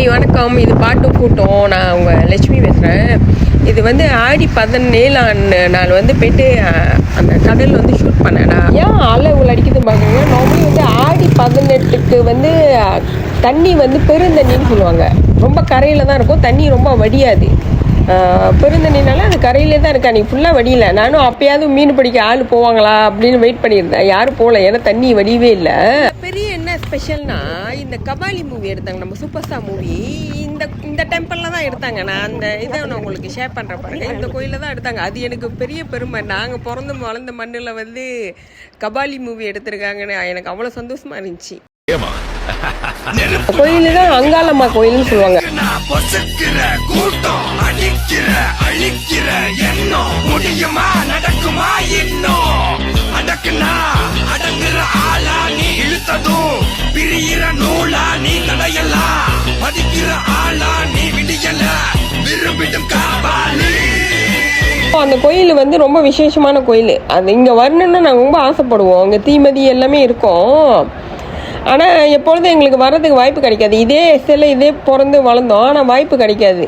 Hi வணக்கம். இது பாட்டு கூட்டம். நான் உங்கள் லட்சுமி பேசுகிறேன். இது வந்து ஆடி 17 நாள் வந்து போய்ட்டு அந்த கடலில் வந்து ஷூட் பண்ணேன். நான் ஏன் அலை இவ்வளோ அடிக்குதுன்னு பார்க்குறீங்க. நார்மலி வந்து ஆடி 18க்கு வந்து தண்ணி வந்து பெருந்தண்ணின்னு சொல்லுவாங்க. ரொம்ப கரையில் தான் இருக்கும், தண்ணி ரொம்ப வடியாது. பெருந்தண்ணினால அது கரையிலே தான் இருக்கா, நீ ஃபுல்லாக வடியல. நானும் அப்பயாவது மீன் பிடிக்க ஆள் போவாங்களா அப்படின்னு வெயிட் பண்ணியிருந்தேன். யாரும் போகல, ஏன்னா தண்ணி வடியவே இல்லை. பெரிய என்ன ஸ்பெஷல்னா, இந்த கபாலி மூவி எடுத்தாங்க, நம்ம சூப்பர் ஸ்டார் மூவி. இந்த டெம்பிளில் தான் எடுத்தாங்க. நான் அந்த இதை நான் உங்களுக்கு ஷேர் பண்ணுறேன் பாருங்க. இந்த கோயிலில் தான் எடுத்தாங்க. அது எனக்கு பெரிய பெருமை. நாங்கள் பிறந்து வளர்ந்த மண்ணில் வந்து கபாலி மூவி எடுத்திருக்காங்கன்னு எனக்கு அவ்வளோ சந்தோஷமா இருந்துச்சு. கோயிலு தான் அங்காளம்மா கோயில்னு சொல்லுவாங்க. அந்த கோயில் வந்து ரொம்ப விசேஷமான கோயில். அது இங்கே வரணும்னு நாங்கள் ரொம்ப ஆசைப்படுவோம். அங்கே தீமதி எல்லாமே இருக்கும். ஆனால் எப்பொழுதும் எங்களுக்கு வர்றதுக்கு வாய்ப்பு கிடைக்காது. இதே பிறந்து வளர்ந்தோம், ஆனால் வாய்ப்பு கிடைக்காது.